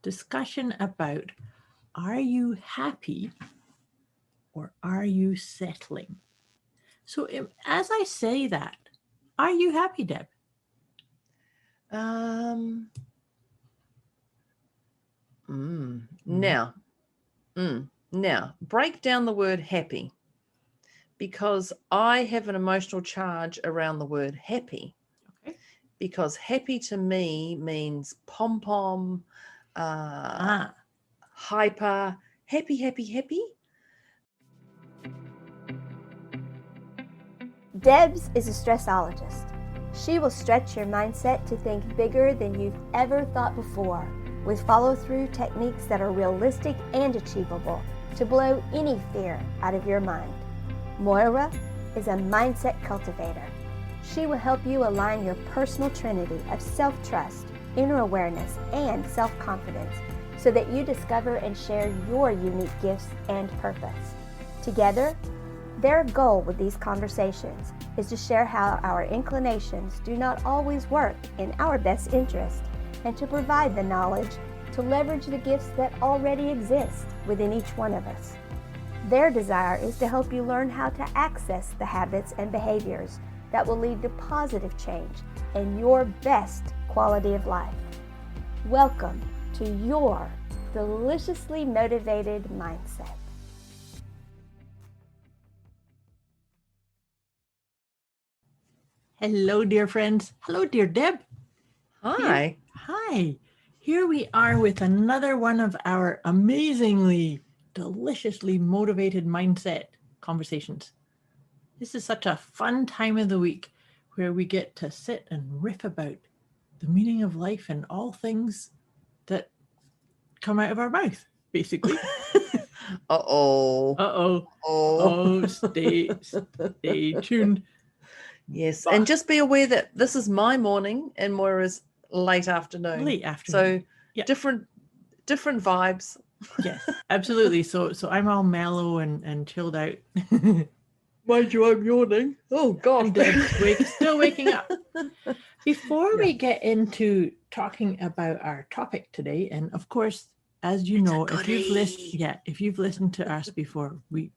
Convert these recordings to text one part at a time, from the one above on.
discussion about, are you happy or are you settling? So as I say that, are you happy, Deb? Now, break down the word happy, because I have an emotional charge around the word happy. Okay. Because happy to me means pom-pom, hyper, happy, happy, happy. Debz is a stressologist. She will stretch your mindset to think bigger than you've ever thought before, with follow-through techniques that are realistic and achievable to blow any fear out of your mind. Moira is a mindset cultivator. She will help you align your personal trinity of self-trust, inner awareness, and self-confidence so that you discover and share your unique gifts and purpose. Together, their goal with these conversations is to share how our inclinations do not always work in our best interest, and to provide the knowledge to leverage the gifts that already exist within each one of us. Their desire is to help you learn how to access the habits and behaviors that will lead to positive change and your best quality of life. Welcome to your deliciously motivated mindset. Hello, dear friends. Hello, dear Deb. Hi. Hi. Here we are with another one of our amazingly, deliciously motivated mindset conversations. This is such a fun time of the week where we get to sit and riff about the meaning of life and all things that come out of our mouth, basically. Stay tuned. Yes, and just be aware that this is my morning and Moira's late afternoon. So different vibes. Yes, absolutely. So I'm all mellow and chilled out. Mind you, I'm yawning. Oh God, Deb's still waking up. Before we get into talking about our topic today, and of course, as you know, if you've listened to us before, we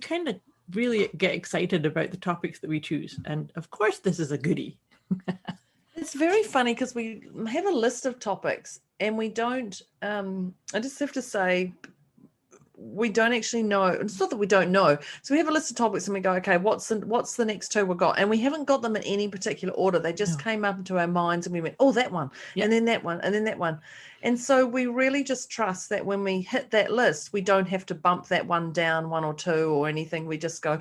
kind of really get excited about the topics that we choose, and of course, this is a goodie. It's very funny because we have a list of topics, and we don't. I just have to say, we don't actually know. It's not that we don't know. So we have a list of topics and we go, okay, what's the next two we've got? And we haven't got them in any particular order. They just came up into our minds and we went, oh, that one, and then that one, and then that one. And so we really just trust that when we hit that list, we don't have to bump that one down, one or two or anything. We just go,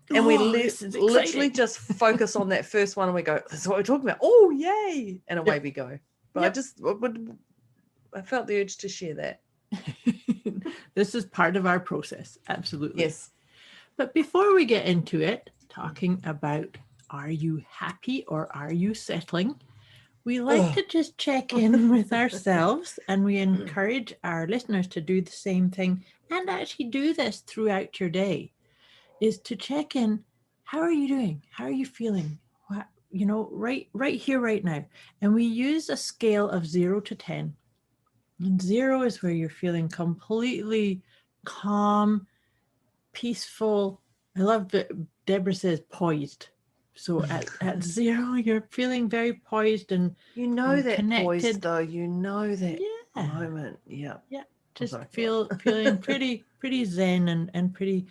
and we literally just focus on that first one and we go, this is what we're talking about. Oh, yay. And away we go. But I felt the urge to share that. This is part of our process. Absolutely. Yes. But before we get into it, talking about, are you happy or are you settling? We like to just check in with ourselves, and we encourage our listeners to do the same thing and actually do this throughout your day, is to check in. How are you doing? How are you feeling? What, right here, right now. And we use a scale of 0 to 10. And 0 is where you're feeling completely calm, peaceful. I love that Deborah says poised. So at 0, you're feeling very poised and that connected. Poised, though. That moment. Yeah. Yeah. Just feeling pretty zen and pretty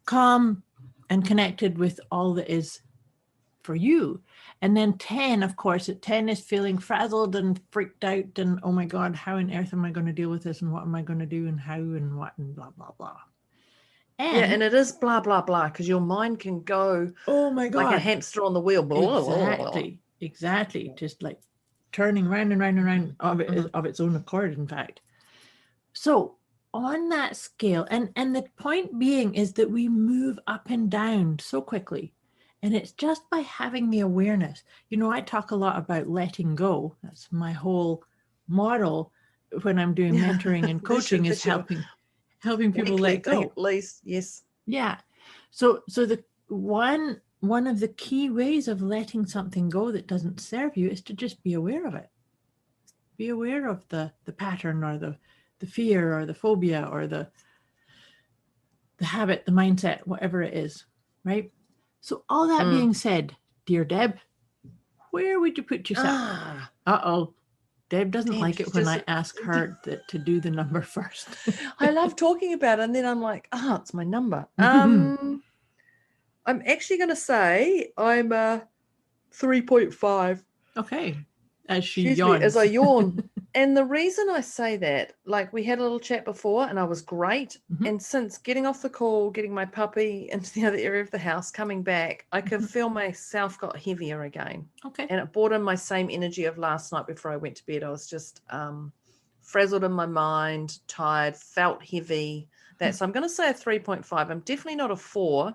calm and connected with all that is for you. And then 10, of course, at 10 is feeling frazzled and freaked out and, oh my God, how on earth am I going to deal with this and what am I going to do and how and what and blah, blah, blah. And it is blah, blah, blah, because your mind can go, oh my God, like a hamster on the wheel. Exactly. Just like turning round and round and round of its own accord, in fact. So on that scale, and the point being is that we move up and down so quickly. And it's just by having the awareness. I talk a lot about letting go. That's my whole model when I'm doing mentoring and coaching is helping people let go. At least, yes. Yeah. So the one of the key ways of letting something go that doesn't serve you is to just be aware of it. be aware of the pattern or the fear or the phobia or the habit, the mindset, whatever it is, right? So all that being said, dear Deb, where would you put yourself? Uh-oh. Deb doesn't Deb, like it she's when just- I ask her to do the number first. I love talking about it, and then I'm like, it's my number. I'm actually going to say I'm 3.5. Okay. As she Excuse yawns. me, as I yawn. And the reason I say that, like we had a little chat before and I was great. Mhm. And since getting off the call, getting my puppy into the other area of the house, coming back, I could feel myself got heavier again. Okay. And it brought in my same energy of last night before I went to bed. I was just frazzled in my mind, tired, felt heavy. So I'm going to say a 3.5. I'm definitely not a 4,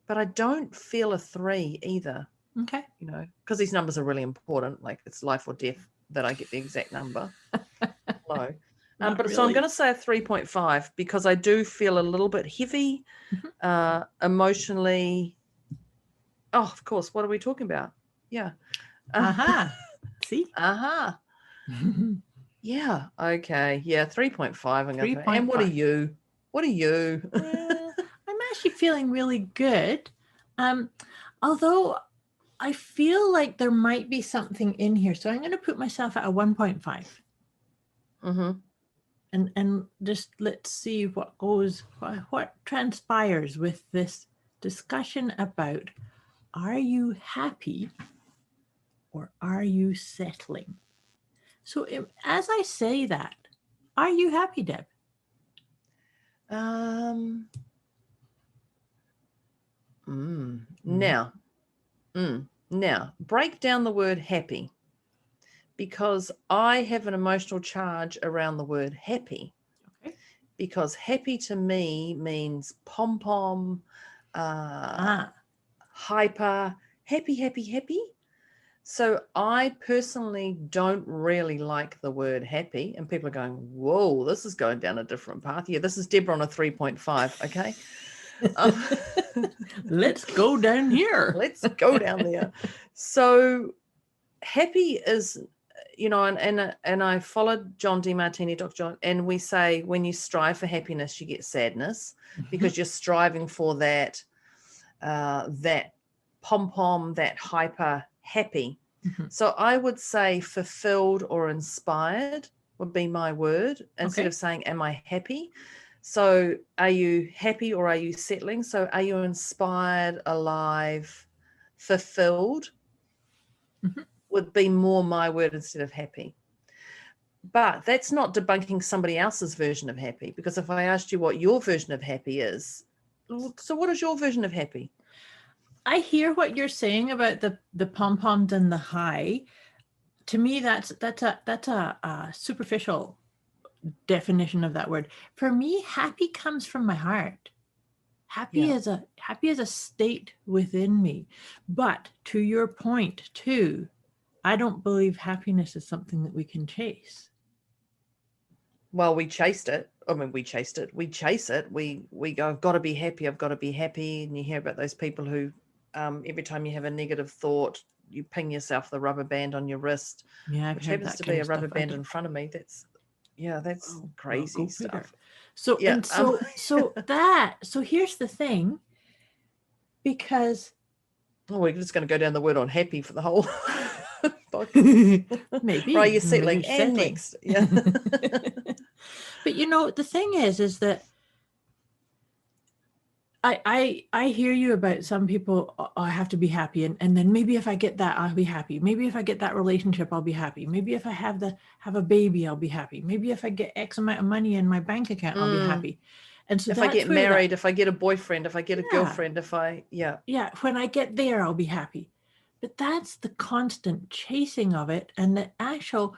but I don't feel a 3 either. Okay. You know, because these numbers are really important. Like it's life or death that I get the exact number. Low. Not But so I'm really. going to say a 3.5 because I do feel a little bit heavy, emotionally. Oh, of course. What are we talking about? Yeah. Aha. See? Aha. Yeah. Okay. Yeah. 3.5. I'm going to. And what are 3.5. you? What are you? Well, I'm actually feeling really good. Although I feel like there might be something in here. So I'm going to put myself at a 1.5. Mm-hmm. And just let's see what transpires with this discussion about, are you happy or are you settling? So as I say that, are you happy, Deb? Now, break down the word happy, because I have an emotional charge around the word happy. Okay. Because happy to me means pom-pom, hyper, happy. So I personally don't really like the word happy. And people are going, whoa, this is going down a different path. Yeah, this is Deborah on a 3.5, okay? Let's go down here. Let's go down there. So happy is, you know, and I followed John DeMartini, Dr. John, and we say when you strive for happiness, you get sadness because you're striving for that pom-pom, that hyper happy. So I would say fulfilled or inspired would be my word instead of saying, am I happy? So are you happy or are you settling? So are you inspired, alive, fulfilled? Would be more my word instead of happy. But that's not debunking somebody else's version of happy, because if I asked you what your version of happy is, so what is your version of happy? I hear what you're saying about the pom-poms and the high. To me, that's a superficial definition of that word. For me, happy comes from my heart. Happy is a state within me. But to your point too, I don't believe happiness is something that we can chase. Well, we chased it. I mean, we chase it. We go, I've got to be happy. And you hear about those people who, every time you have a negative thought, you ping yourself the rubber band on your wrist, which happens to be a rubber band in front of me. That's crazy stuff. So, so here's the thing, because we're just going to go down the word on happy for the whole maybe. Right, you're settling and next. Yeah. But you know, the thing is that I hear you about some people, I have to be happy, and then maybe if I get that, I'll be happy. Maybe if I get that relationship, I'll be happy. Maybe if I have a baby, I'll be happy. Maybe if I get X amount of money in my bank account, I'll be happy. And so if I get married, if I get a boyfriend, if I get a girlfriend, when I get there, I'll be happy. But that's the constant chasing of it, and the actual,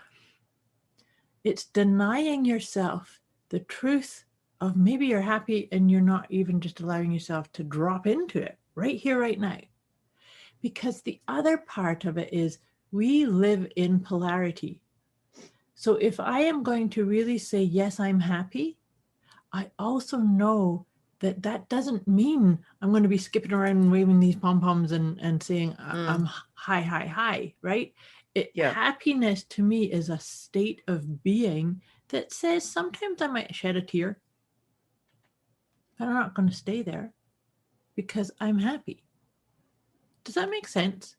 it's denying yourself the truth of maybe you're happy and you're not even just allowing yourself to drop into it right here, right now. Because the other part of it is we live in polarity. So if I am going to really say, yes, I'm happy, I also know that doesn't mean I'm going to be skipping around and waving these pom-poms and saying I'm high, right? Yeah. Happiness to me is a state of being that says sometimes I might shed a tear, but I'm not going to stay there because I'm happy. Does that make sense?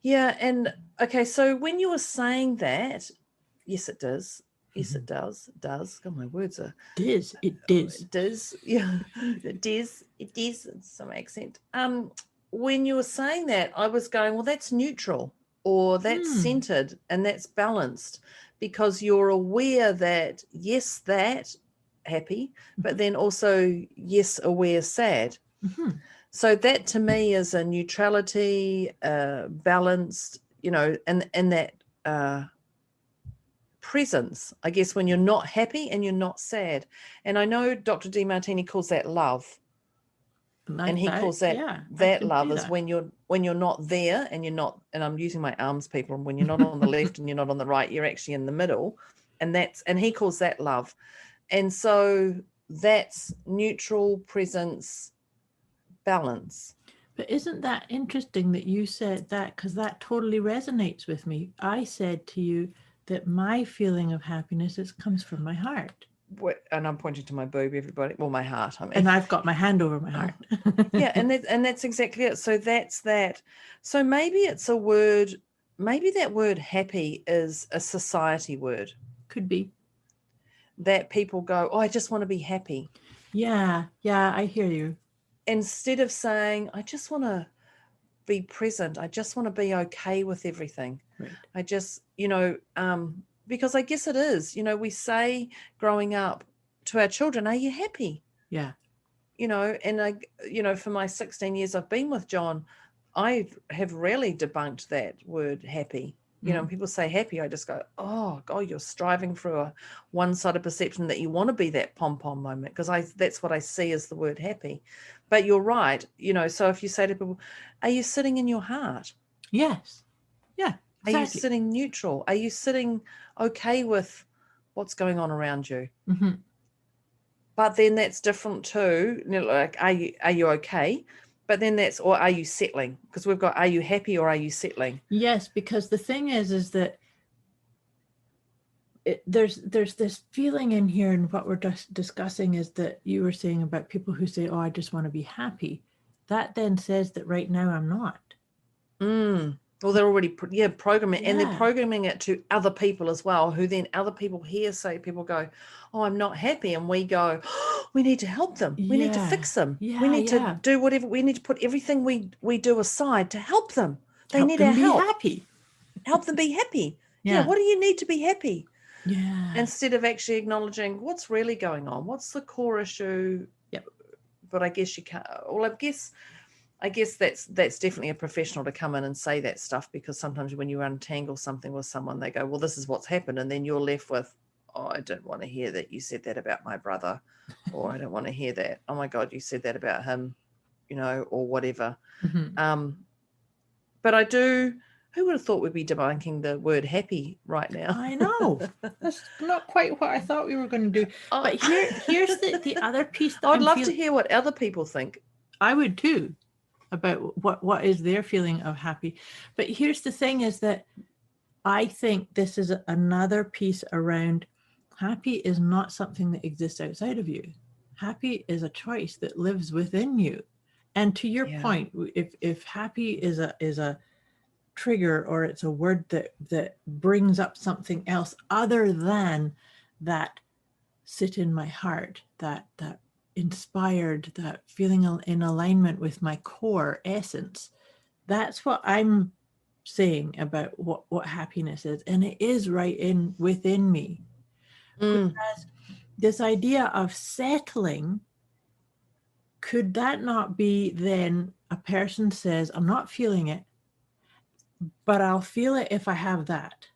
Yeah. And okay, so when you were saying that, yes, it does. Yes, it does. It does. God, my words are. It does. It does. Yeah. It does. It does. It's some accent. When you were saying that, I was going, well, that's neutral, or that's centered, and that's balanced, because you're aware that, yes, that happy, but then also, yes, aware sad. Mm-hmm. So that to me is a neutrality, balanced, and that presence, I guess, when you're not happy and you're not sad. And I know Dr. DeMartini calls that love. And he calls that love is when you're not there and you're not, and I'm using my arms, people, and when you're not on the left and you're not on the right, you're actually in the middle. And he calls that love. And so that's neutral, presence, balance. But isn't that interesting that you said that? Because that totally resonates with me. I said to you that my feeling of happiness comes from my heart. And I'm pointing to my boob, everybody. Well, my heart, I mean. And I've got my hand over my heart. Yeah, and that's exactly it. So that's that. So maybe it's a word, maybe that word happy is a society word. Could be. That people go, oh, I just want to be happy. Yeah, I hear you. Instead of saying, I just want to be present. I just want to be okay with everything. Right. I just, because I guess it is, we say growing up to our children, are you happy? Yeah. And for my 16 years I've been with John, I have rarely debunked that word happy. When people say happy, I just go, oh God, you're striving for a one-sided perception that you want to be that pom-pom moment, because that's what I see as the word happy. But you're right, so if you say to people, are you sitting in your heart? Yes. Yeah. Exactly. Are you sitting neutral? Are you sitting okay with what's going on around you? Mm-hmm. But then that's different too. Like, are you okay? But then or are you settling? Because we've got, are you happy or are you settling? Yes, because the thing is that there's this feeling in here, and what we're discussing is that you were saying about people who say, oh, I just want to be happy. That then says that right now I'm not. Well, they're already programming, and they're programming it to other people as well, who then other people people go, oh, I'm not happy. And we go, oh, we need to help them. We need to fix them. We need to do whatever. We need to put everything we do aside to help them. They need our help. Happy. Help them be happy. Yeah. What do you need to be happy? Yeah. Instead of actually acknowledging what's really going on. What's the core issue? Yep. But I guess you can't. Well, I guess that's definitely a professional to come in and say that stuff, because sometimes when you untangle something with someone, they go, well, this is what's happened. And then you're left with, oh, I don't want to hear that you said that about my brother, or I don't want to hear that, oh my God, you said that about him, or whatever. Mm-hmm. But I do, who would have thought we'd be debunking the word happy right now? I know. That's not quite what I thought we were going to do. But here's the other piece that I'd love to hear what other people think. I would too, about what is their feeling of happy. But here's the thing, is that I think this is another piece around happy is not something that exists outside of you. Happy is a choice that lives within you. And to your point, if happy is a trigger, or it's a word that brings up something else other than that sit in my heart, that inspired, that feeling in alignment with my core essence, that's what I'm saying about what happiness is. And it is right within me. Whereas this idea of settling, could that not be then a person says, I'm not feeling it, but I'll feel it if I have that,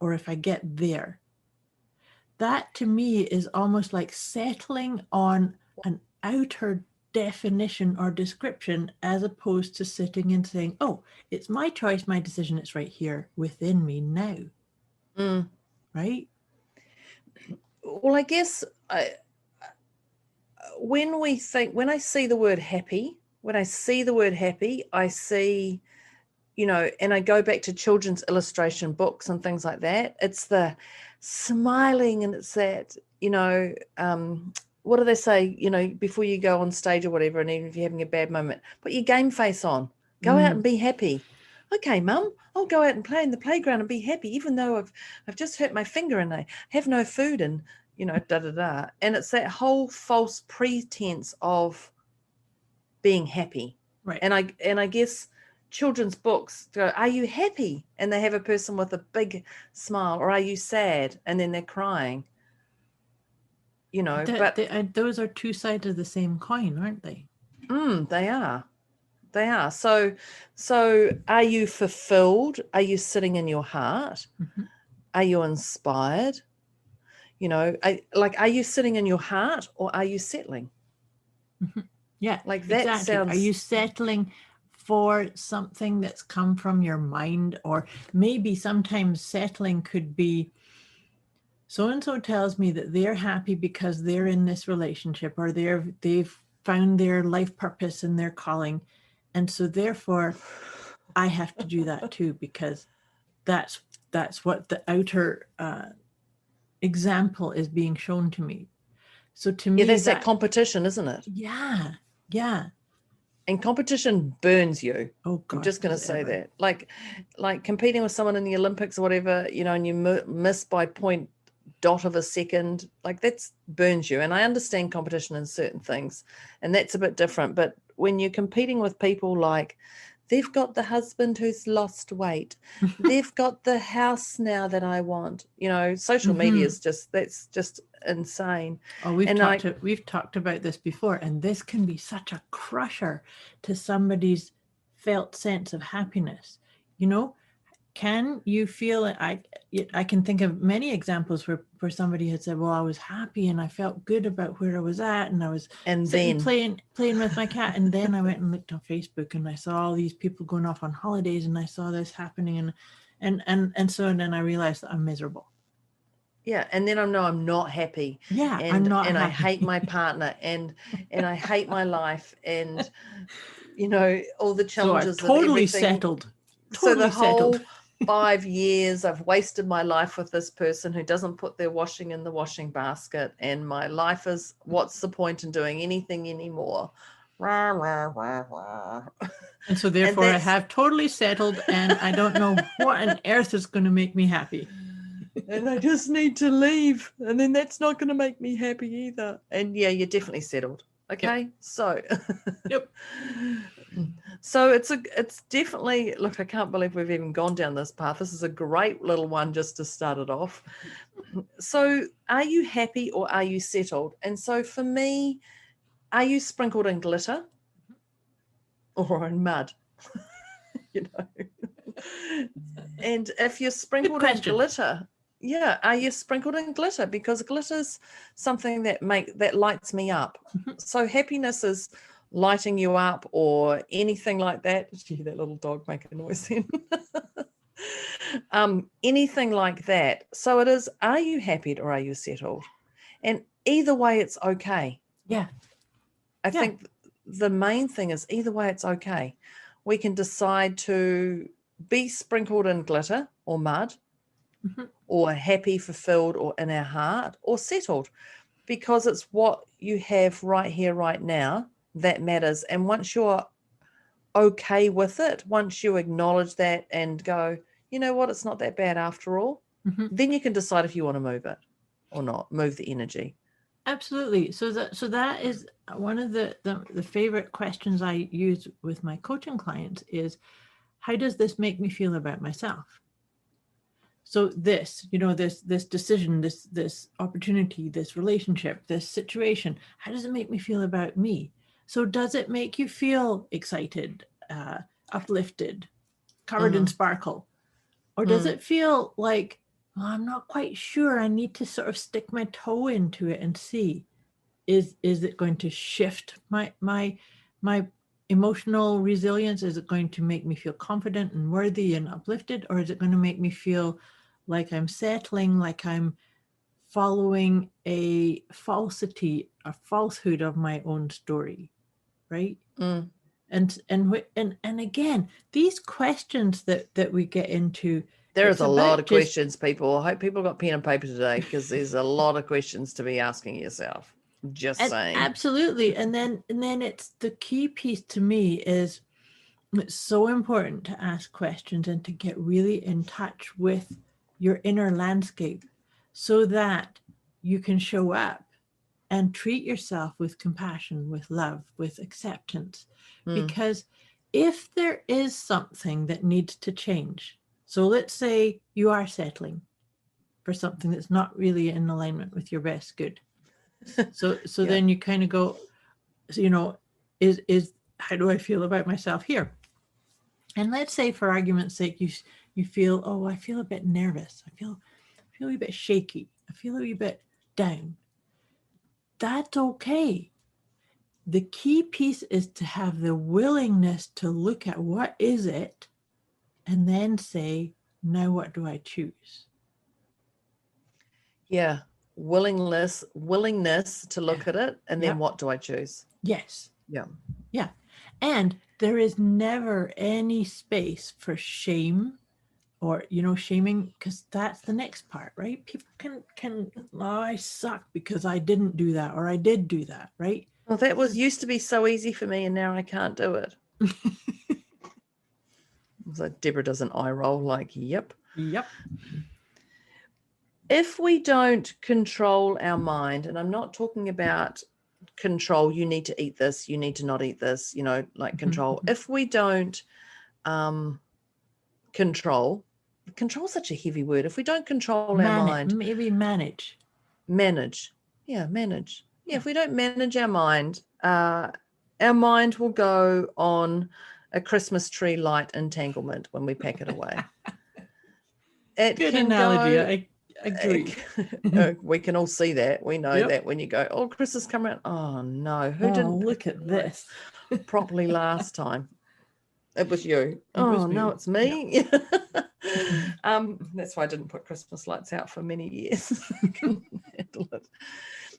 or if I get there. That to me is almost like settling on an outer definition or description, as opposed to sitting and saying, oh, it's my choice, my decision, it's right here within me now. Right? Well, I guess when I see the word happy, I see and I go back to children's illustration books and things like that. It's the smiling, and it's that, what do they say, before you go on stage or whatever, and even if you're having a bad moment, put your game face on, go out and be happy. Okay, Mum, I'll go out and play in the playground and be happy, even though I've just hurt my finger and I have no food, and da. And it's that whole false pretense of being happy. Right. And I guess children's books go, are you happy? And they have a person with a big smile, or are you sad? And then they're crying. But those are two sides of the same coin, aren't they? They are. They are. So are you fulfilled? Are you sitting in your heart? Mm-hmm. Are you inspired? Are you sitting in your heart, or are you settling? Mm-hmm. Yeah, like that exactly. sounds. Are you settling for something that's come from your mind? Or maybe sometimes settling could be, so-and-so tells me that they're happy because they're in this relationship, or they've found their life purpose and their calling. And so therefore I have to do that too, because that's what the outer example is being shown to me. So to me, that's that competition, isn't it? Yeah. And competition burns you. Oh God, I'm just going to say that. Like competing with someone in the Olympics or whatever, and you miss by point dot of a second, like that burns you. And I understand competition in certain things, and that's a bit different. But when you're competing with people, like they've got the husband who's lost weight, they've got the house now that I want, social media is that's just insane. Oh, we've talked about this before, and this can be such a crusher to somebody's felt sense of happiness. Can you feel it? I can think of many examples where somebody had said, well, I was happy and I felt good about where I was at, and I was then playing with my cat, and then I went and looked on Facebook and I saw all these people going off on holidays, and I saw this happening, and so then I realized that I'm miserable. Yeah, and then I'm not happy. Yeah, and, I'm not and happy. I hate my partner, and I hate my life, and all the challenges. So I've totally of everything. settled. So the whole 5 years I've wasted my life with this person who doesn't put their washing in the washing basket, and my life is, what's the point in doing anything anymore? Rah, rah, rah, rah. And so therefore I have totally settled, and I don't know what on earth is going to make me happy. And I just need to leave, and then that's not going to make me happy either. And yeah, you're definitely settled. Okay. Yep. So yep. So it's definitely, look, I can't believe we've even gone down this path. This is a great little one just to start it off. So are you happy, or are you settled? And so for me, are you sprinkled in glitter or in mud? And if you're sprinkled in glitter, are you sprinkled in glitter? Because glitter's something that lights me up. So happiness is lighting you up, or anything like that. Gee, that little dog make a noise then. Anything like that. So it is, are you happy or are you settled? And either way, it's okay. Yeah. I think the main thing is either way, it's okay. We can decide to be sprinkled in glitter or mud, or happy, fulfilled, or in our heart, or settled, because it's what you have right here, right now, that matters. And once you're okay with it, once you acknowledge that and go, you know what, it's not that bad after all, then you can decide if you want to move it or not, move the energy. Absolutely. So that is one of the favorite questions I use with my coaching clients is, how does this make me feel about myself? So this, this decision, this opportunity, this relationship, this situation, how does it make me feel about me? So does it make you feel excited, uplifted, covered in sparkle? Or does it feel like, well, I'm not quite sure, I need to sort of stick my toe into it and see, is it going to shift my emotional resilience? Is it going to make me feel confident and worthy and uplifted? Or is it going to make me feel like I'm settling, like I'm following a falsehood of my own story, right? And again, these questions that we get into, There's it's a lot about of just- questions, people. I hope people got pen and paper today, because there's a lot of questions to be asking yourself. Just and saying. absolutely. And then it's the key piece to me is it's so important to ask questions and to get really in touch with your inner landscape so that you can show up and treat yourself with compassion, with love, with acceptance. Because if there is something that needs to change, so let's say you are settling for something that's not really in alignment with your best good. So Yeah. then you kind of go, you know, is how do I feel about myself here? And let's say, for argument's sake, you feel, oh, I feel a bit nervous. I feel a bit shaky. I feel a wee bit down. That's okay. The key piece is to have the willingness to look at what is it and then say, now what do I choose? Yeah. Willingness to look at it, and then Yep. what do I choose? Yes. Yeah. Yeah. And there is never any space for shame or, shaming, because that's the next part, right? People can oh, I suck because I didn't do that, or I did do that, right? Well, that used to be so easy for me, and now I can't do it. So Deborah does an eye roll like, yep. Yep. If we don't control our mind, and I'm not talking about control, you need to eat this, you need to not eat this, like control. If we don't control is such a heavy word. If we don't control our mind, maybe manage. Yeah, if we don't manage our mind will go on a Christmas tree light entanglement when we pack it away. It Good can analogy. go, I agree. we can all see that. We know Yep. that when you go, oh, Christmas come around. Oh no, who Oh, didn't look pack at the this. lights properly last time? It was you. It was Oh no, me. it's me. That's why I didn't put Christmas lights out for many years. Handle it.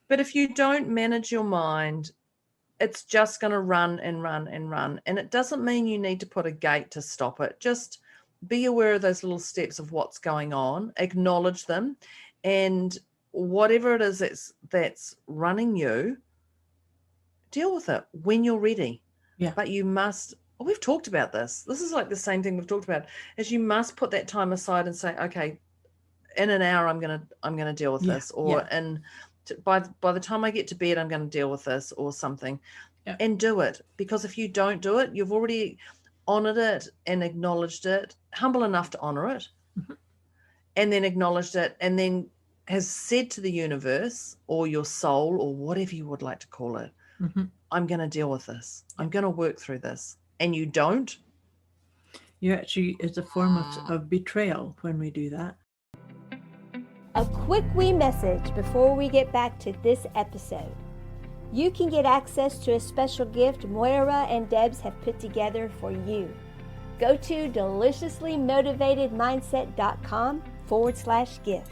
But if you don't manage your mind, it's just going to run and run and run. And it doesn't mean you need to put a gate to stop it. Just be aware of those little steps of what's going on, acknowledge them, and whatever it is that's running you, deal with it when you're ready. Yeah. But you must, we've talked about this. This is like the same thing we've talked about, is you must put that time aside and say, okay, in an hour, I'm gonna deal with this, or by the time I get to bed, I'm going to deal with this or something, and do it. Because if you don't do it, you've already honored it and acknowledged it, humble enough to honor it, and then acknowledged it, and then has said to the universe or your soul or whatever you would like to call it, I'm going to deal with this. I'm going to work through this. And you don't. You actually, it's a form of betrayal when we do that. A quick wee message before we get back to this episode. You can get access to a special gift Moira and Debz have put together for you. Go to deliciouslymotivatedmindset.com/gift.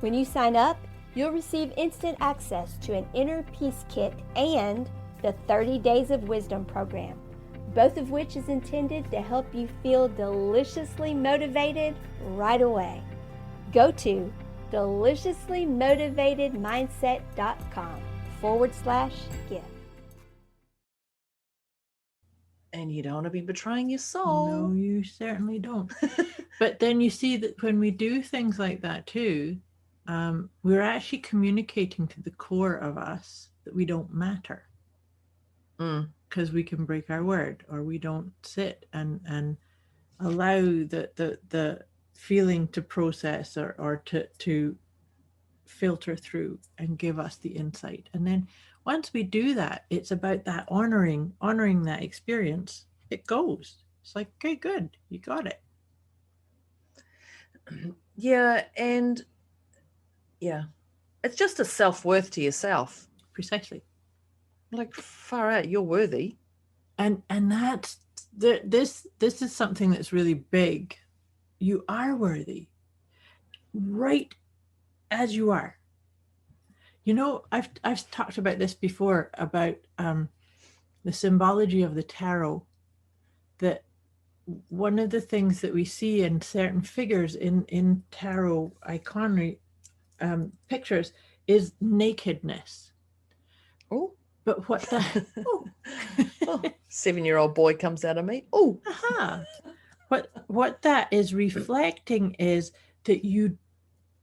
When you sign up, you'll receive instant access to an inner peace kit and the 30 Days of Wisdom program, both of which is intended to help you feel deliciously motivated right away. Go to deliciouslymotivatedmindset.com/gift. And you don't want to be betraying your soul. No, you certainly don't. But then you see that when we do things like that too, we're actually communicating to the core of us that we don't matter. Because we can break our word, or we don't sit and allow the feeling to process or to filter through and give us the insight. And then once we do that, it's about that honoring that experience. It goes. It's like, okay, good, you got it. Yeah, and it's just a self-worth to yourself. Precisely. Like, far out, you're worthy. And that's this is something that's really big. You are worthy, right as you are. I've talked about this before, about the symbology of the tarot, that one of the things that we see in certain figures in tarot iconry pictures is nakedness. Oh, But what that oh, 7-year-old boy comes out of me. Oh, aha, what that is reflecting is that you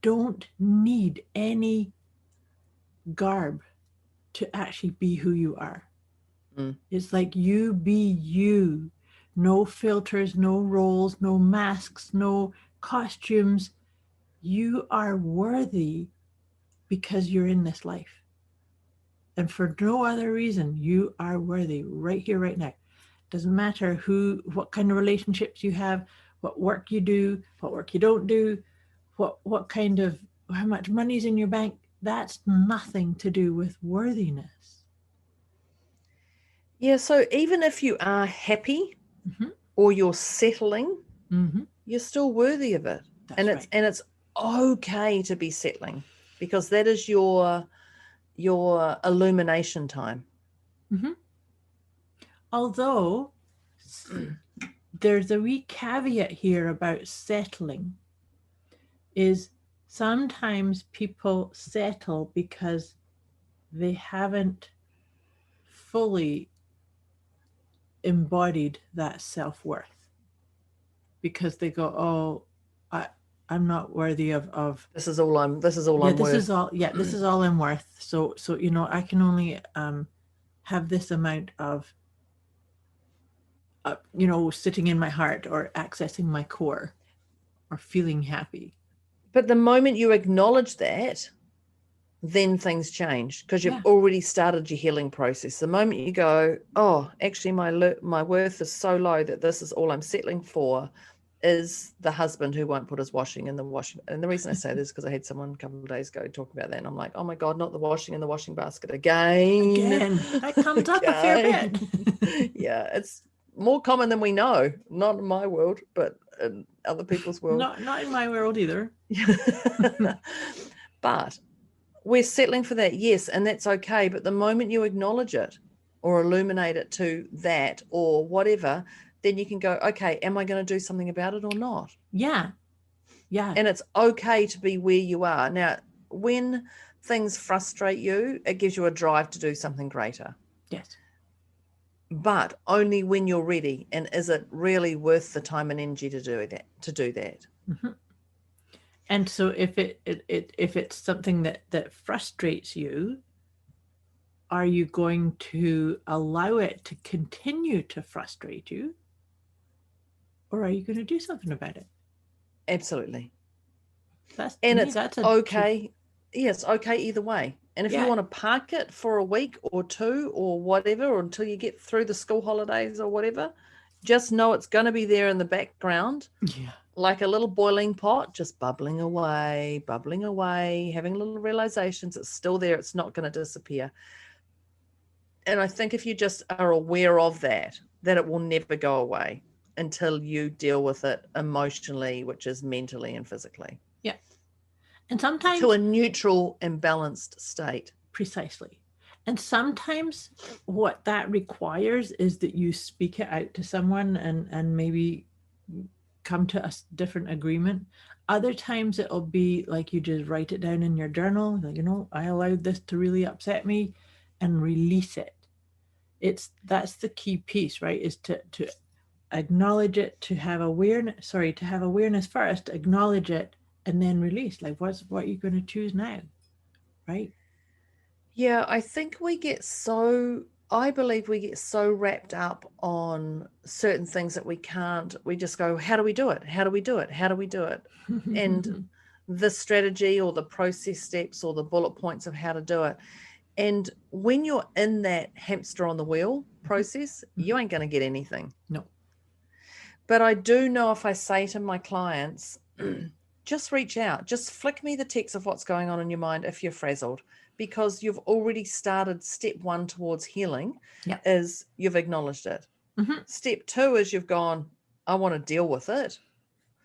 don't need any garb to actually be who you are. It's like you be you. No filters, no roles, no masks, no costumes. You are worthy because you're in this life. And for no other reason, you are worthy right here, right now. Doesn't matter what kind of relationships you have, what work you do, what work you don't do, how much money's in your bank. That's nothing to do with worthiness. Yeah, so even if you are happy or you're settling, you're still worthy of it. That's and it's okay to be settling, because that is your illumination time. Although there's a wee caveat here about settling, is sometimes people settle because they haven't fully embodied that self-worth, because they go, oh, I'm not worthy of this is all I'm this worth. This is all I'm worth. So I can only have this amount of sitting in my heart or accessing my core or feeling happy. But the moment you acknowledge that, then things change, because you've already started your healing process. The moment you go, oh, actually my worth is so low that this is all I'm settling for, is the husband who won't put his washing in the washing. And the reason I say this is because I had someone a couple of days ago talk about that, and I'm like, oh my God, not the washing in the washing basket again. That comes up a fair bit. Yeah, it's more common than we know. Not in my world, but in other people's world. Not in my world either. But we're settling for that, yes, and that's okay. But the moment you acknowledge it or illuminate it to that or whatever, then you can go, okay, am I going to do something about it or not? Yeah. And it's okay to be where you are. Now, when things frustrate you, it gives you a drive to do something greater. Yes. But only when you're ready. And is it really worth the time and energy to do that? And so if it's something that frustrates you, are you going to allow it to continue to frustrate you, or are you going to do something about it? Absolutely. That's okay. Yeah, it's okay either way. And if you want to park it for a week or two or whatever, or until you get through the school holidays or whatever, just know it's going to be there in the background. Yeah. Like a little boiling pot, just bubbling away, having little realizations. It's still there. It's not going to disappear. And I think if you just are aware of that it will never go away until you deal with it emotionally, which is mentally and physically. Yeah. And sometimes to a neutral and balanced state. Precisely. And sometimes what that requires is that you speak it out to someone and maybe come to a different agreement. Other times it'll be like you just write it down in your journal, like, I allowed this to really upset me, and release it. That's the key piece, right? Is to acknowledge it, to have awareness first, acknowledge it, and then release. Like, what are you going to choose now? Right? Yeah, I think I believe we get so wrapped up on certain things that we just go, how do we do it? How do we do it? How do we do it? And the strategy or the process steps or the bullet points of how to do it. And when you're in that hamster on the wheel process, you ain't going to get anything. No. But I do know, if I say to my clients, just reach out, just flick me the text of what's going on in your mind if you're frazzled, because you've already started step 1 towards healing. Yep. Is you've acknowledged it. Step 2 is you've gone, I want to deal with it.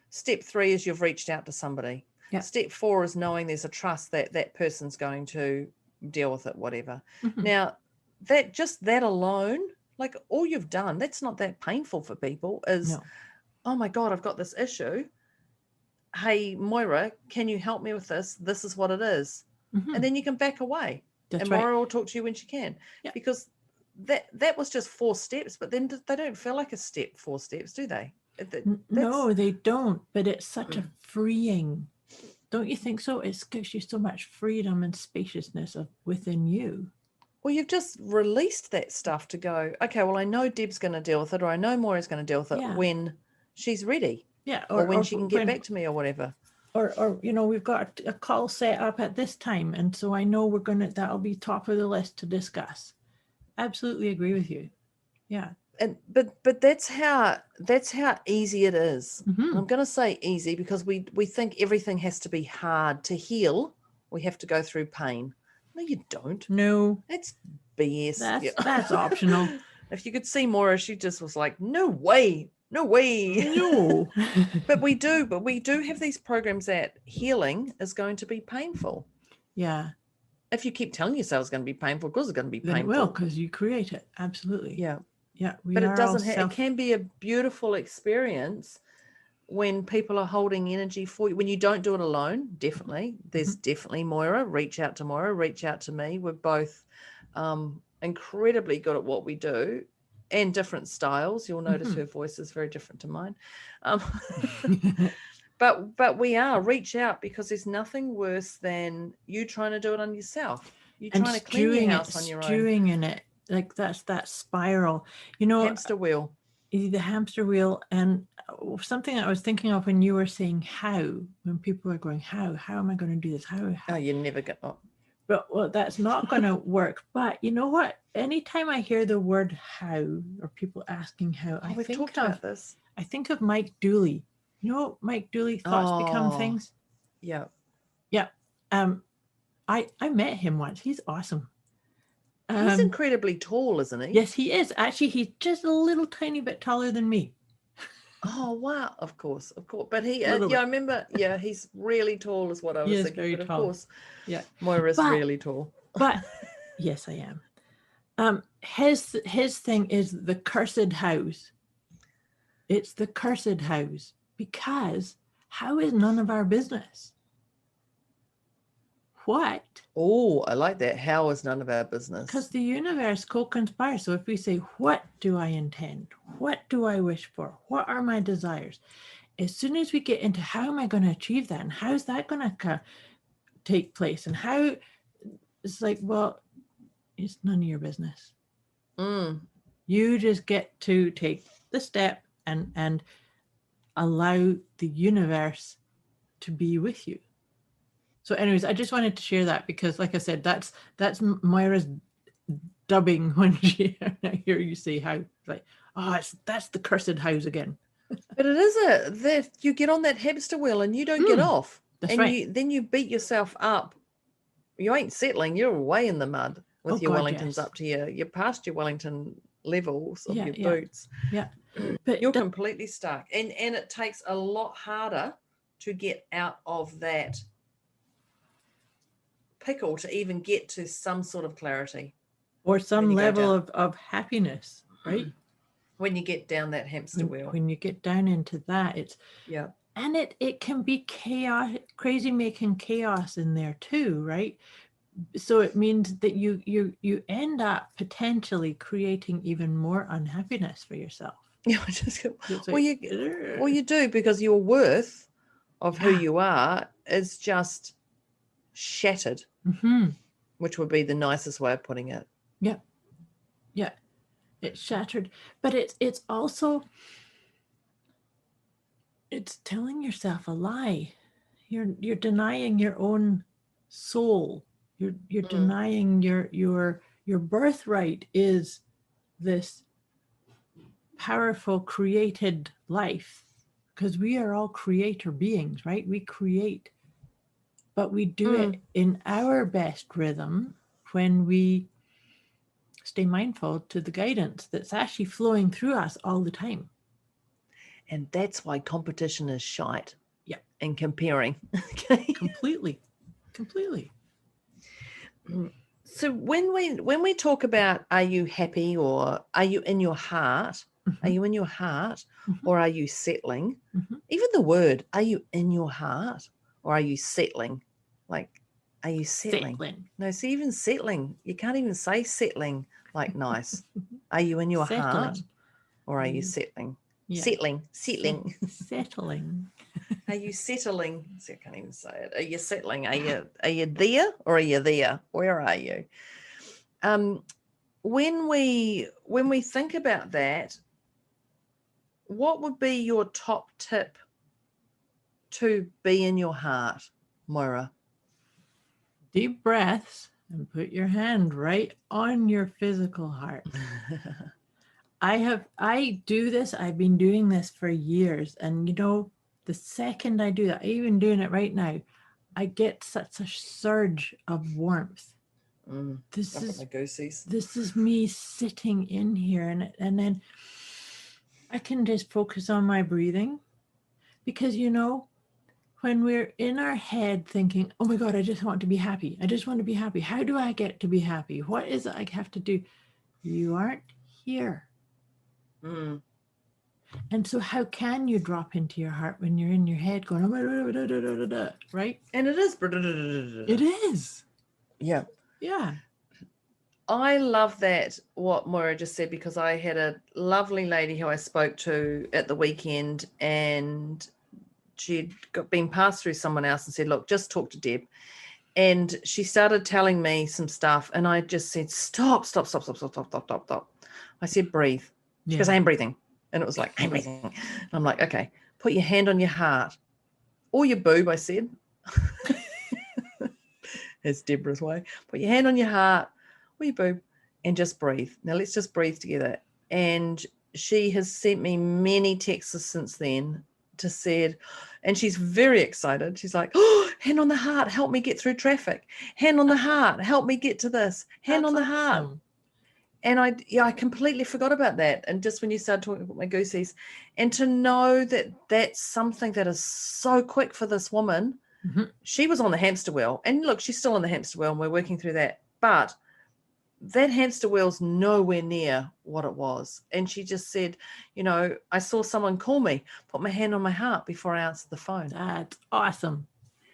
Step 3 is you've reached out to somebody. Yep. Step 4 is knowing there's a trust that that person's going to deal with it, whatever. Now, that alone, like all you've done, that's not that painful for people, is, No. oh my God, I've got this issue. Hey, Moira, can you help me with this? This is what it is. Mhm. And then you can back away. That's and right. Moira will talk to you when she can. Yeah. Because that was just 4 steps, but then they don't feel like a step, 4 steps, do they? No, they don't. But it's such a freeing. Don't you think so? It gives you so much freedom and spaciousness within you. Well, you've just released that stuff to go, okay, well, I know Deb's going to deal with it, or I know Moira's going to deal with it Yeah. when she's ready. Yeah. Or when she can get back to me or whatever. Or we've got a call set up at this time. And so I know that'll be top of the list to discuss. Absolutely agree with you. Yeah. And but that's how easy it is. Mhm. And I'm going to say easy because we think everything has to be hard to heal. We have to go through pain. No, you don't. No. That's BS. That's optional. If you could see Moira, she just was like, no way. No. but we do have these programs that healing is going to be painful. Yeah. If you keep telling yourself it's going to be painful, because it's going to be Then painful. it will, because you create it. Absolutely. Yeah. Yeah. But it doesn't it can be a beautiful experience when people are holding energy for you, when you don't do it alone. Definitely. There's definitely Moira. Reach out to Moira, reach out to me. We're both incredibly good at what we do, and different styles. You'll notice her voice is very different to mine. But we reach out, because there's nothing worse than you trying to do it on yourself. You trying to clean your house on your own. Stewing in it. Like that's that spiral. You know, hamster wheel. The hamster wheel. And something I was thinking of when you were saying how, when people are going, how am I going to do this? How? Oh, you're never going to. But well, that's not going to work. But you know what? Anytime I hear the word how, or people asking how, we've talked about this. I think of Mike Dooley. You know, Mike Dooley, Thoughts Become Things. Yeah. Yeah. I met him once. He's awesome. He's incredibly tall, isn't he? Yes, he is. Actually, he's just a little tiny bit taller than me. Oh, wow. Of course. But he, I remember, he's really tall is what I was thinking. Very but tall. Of course, yeah. Moira's really tall. But, yes, I am. His thing is the cursed house. It's the cursed house, because how is none of our business? What? Oh, I like that. How is none of our business? Because the universe co-conspires. So if we say, what do I intend? What do I wish for? What are my desires? As soon as we get into how am I going to achieve that? And how's that going to take place? And how, it's like, well, it's none of your business. You just get to take the step and allow the universe to be with you. So anyways, I just wanted to share that, because like I said, that's Moira's dubbing when I hear you say how, like, that's the cursed house again. But it is that you get on that hamster wheel and you don't get off. That's and right. then you beat yourself up. You ain't settling, you're way in the mud with your Wellingtons up to you're past your Wellington levels of your boots. Yeah. But you're completely stuck. And it takes a lot harder to get out of that pickle to even get to some sort of clarity. Or some level of happiness, right? When you get down that hamster wheel. When you get down into that, it's and it can be chaos, crazy making chaos in there too, right? So it means that you end up potentially creating even more unhappiness for yourself. Yeah, you do, because your worth of who you are is just shattered, which would be the nicest way of putting it. Yeah, it's shattered, but it's also, it's telling yourself a lie. You're denying your own soul. You're denying your birthright is this powerful created life, because we are all creator beings, right? We create, but we do it in our best rhythm when we stay mindful to the guidance that's actually flowing through us all the time. And that's why competition is shite. Yeah. And comparing. Completely. So when we talk about are you happy or are you in your heart, are you in your heart or are you settling? Even the word, are you in your heart or are you settling? Like, are you settling? No, see, even settling, you can't even say settling like nice. Are you in your heart or are you settling? Yeah. Settling. Settling. Are you settling? See, I can't even say it. Are you settling? Are you there or are you there? Where are you? When we think about that, what would be your top tip to be in your heart, Moira? Deep breaths and put your hand right on your physical heart. I do this. I've been doing this for years. And the second I do that, even doing it right now, I get such a surge of warmth. This is me sitting in here, and then I can just focus on my breathing, because when we're in our head thinking, oh my God, I just want to be happy. I just want to be happy. How do I get to be happy? What is it I have to do? You aren't here. And so how can you drop into your heart when you're in your head going, right? And it is. It is. Yeah. Yeah. I love that, what Moira just said, because I had a lovely lady who I spoke to at the weekend, and she'd been passed through someone else and said, look, just talk to Deb. And she started telling me some stuff, and I just said, stop. I said, breathe. She goes, I'm breathing. And it was like, I'm breathing. And I'm like, okay, put your hand on your heart. Or your boob, I said. It's Deborah's way. Put your hand on your heart or your boob and just breathe. Now let's just breathe together. And she has sent me many texts since then to said, and she's very excited. She's like, oh, hand on the heart, help me get through traffic. Hand on the heart, help me get to this. Hand on the heart. And I completely forgot about that. And just when you started talking about my goosies, and to know that that's something that is so quick for this woman. She was on the hamster wheel, and look, she's still on the hamster wheel, and we're working through that. But that hamster wheel's nowhere near what it was. And she just said, I saw someone call me, put my hand on my heart before I answered the phone. That's awesome.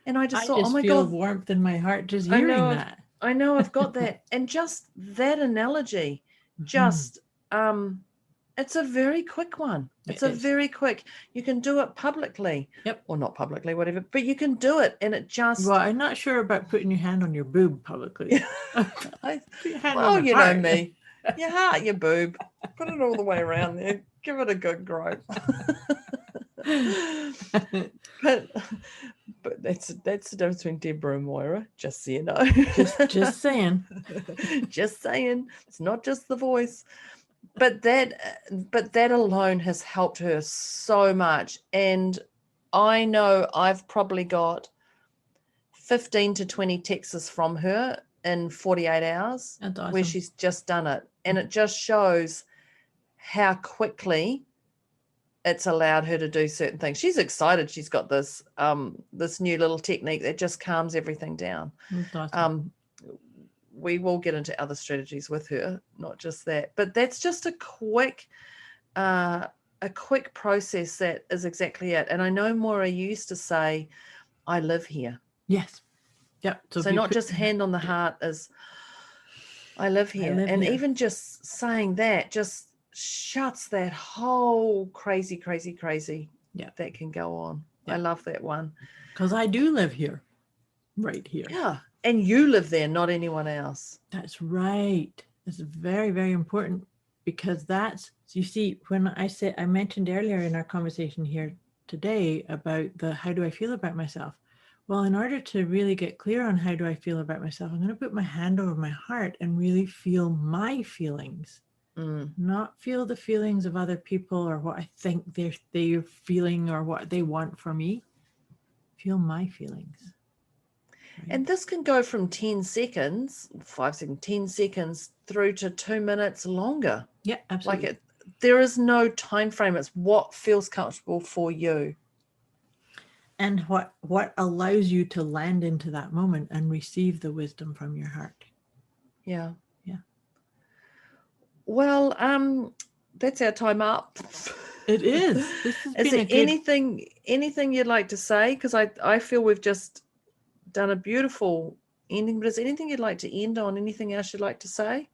And I just thought, oh my feel God, warmth in my heart just hearing that. I know I've got that. And just that analogy, just it's a very quick one. It's very quick. You can do it publicly. Yep. Or not publicly, whatever, but you can do it. And it just... Well, I'm not sure about putting your hand on your boob publicly. Well, you know me. Your heart, your boob. Put it all the way around there. Give it a good grope. But that's the difference between Deborah and Moira, just so you know. just saying. Just saying. It's not just the voice. But that alone has helped her so much. And I know I've probably got 15 to 20 texts from her in 48 hours. That's awesome. Where she's just done it. And it just shows how quickly it's allowed her to do certain things. She's excited. She's got this this new little technique that just calms everything down. That's awesome. We will get into other strategies with her, not just that. But that's just a quick process that is exactly it. And I know Moira used to say, I live here. Yes. Yep. So not just hand on the heart is, I live here. And even just saying that just shuts that whole crazy that can go on. Yep. I love that one. Because I do live here. Right here. Yeah. And you live there, not anyone else. That's right. It's very, very important, because you see, when I mentioned earlier in our conversation here today about how do I feel about myself? Well, in order to really get clear on how do I feel about myself, I'm going to put my hand over my heart and really feel my feelings, not feel the feelings of other people or what I think they're feeling or what they want from me. Feel my feelings. Right. And this can go from 10 seconds, 5 seconds, 10 seconds through to 2 minutes longer. Yeah, absolutely. There is no time frame. It's what feels comfortable for you. And what allows you to land into that moment and receive the wisdom from your heart. Yeah. Yeah. Well, that's our time up. It is. This has Is been there a good... anything you'd like to say? Because I feel we've just done a beautiful ending. But is there anything you'd like to end on? Anything else you'd like to say?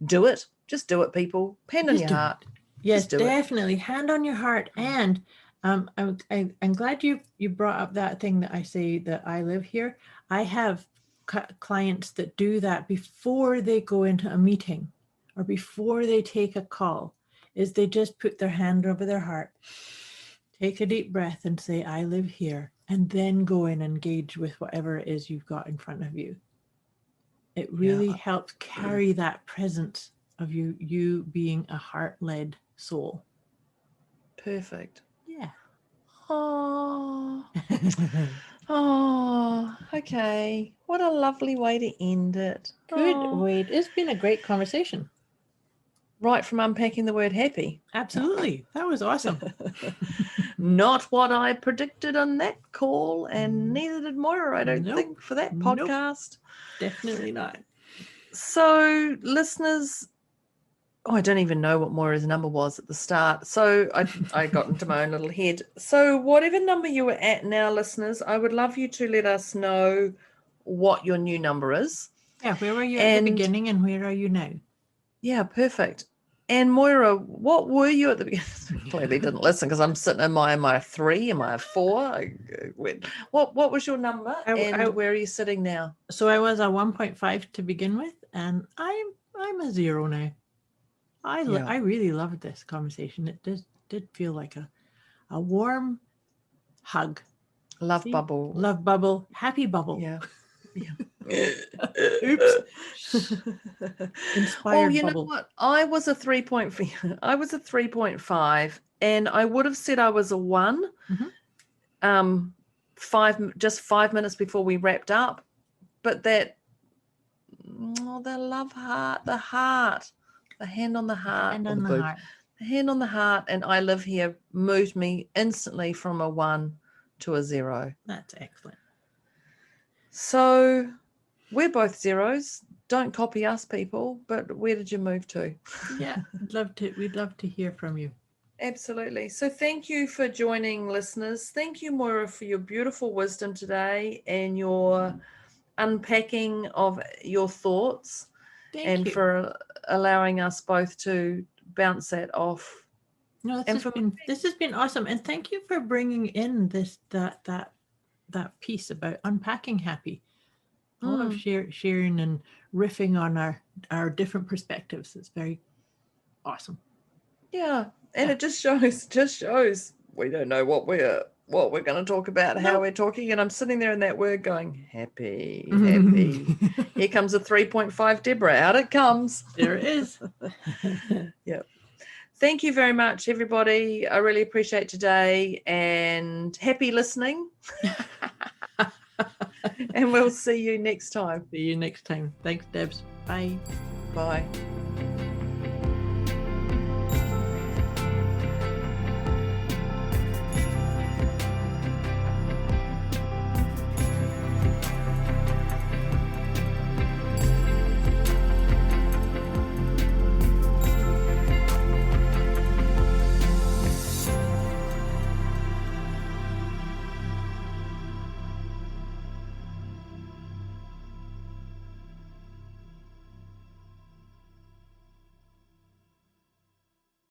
Do it. Just do it, people. Hand on Just your do heart. it. Yes, Just do it. definitely. Hand on your heart. And I'm glad you brought up that thing that I say that I live here. I have clients that do that before they go into a meeting or before they take a call, is they just put their hand over their heart, take a deep breath and say, I live here, and then go and engage with whatever it is you've got in front of you. It really helps carry that presence of you being a heart-led soul. Perfect. Yeah. Oh. Oh, okay. What a lovely way to end it. Good, Oh. Wade. It's been a great conversation. Right from unpacking the word happy. Absolutely. That was awesome. Not what I predicted on that call, and neither did Moira, I don't think, for that podcast. Definitely not. So, listeners, I don't even know what Moira's number was at the start. So I got into my own little head. So whatever number you are at now, listeners, I would love you to let us know what your new number is. Yeah, where were you at the beginning and where are you now? Yeah, perfect. And Moira, what were you at the beginning? Clearly didn't listen because I'm sitting in my 3, am I 4? What was your number where are you sitting now? So I was a 1.5 to begin with, and I'm a 0 now. I really loved this conversation. It did feel like a warm hug. Love bubble. Happy bubble. Yeah. Oops. Inspired well, you bubble. know what? I was a 3.5, and I would have said I was a 1. Mm-hmm. 5 minutes before we wrapped up, but the love heart, the hand on the heart, the hand on the heart, and I live here moved me instantly from a 1 to a 0. That's excellent. So we're both 0s. Don't copy us, people. But where did you move to? Yeah, we'd love to hear from you. Absolutely. So thank you for joining, listeners. Thank you, Moira, for your beautiful wisdom today and your unpacking of your thoughts. Thank you. For allowing us both to bounce that off. No, this has been awesome, and thank you for bringing in that piece about unpacking happy. I love sharing and riffing on our different perspectives. It's very awesome. Yeah, and it just shows we don't know what we're going to talk about, how we're talking, and I'm sitting there in that word going, happy. Here comes a 3.5 Deborah. Out it comes. There it is. Yep. Thank you very much, everybody. I really appreciate today, and happy listening. And we'll see you next time. See you next time. Thanks, Debz. Bye. Bye.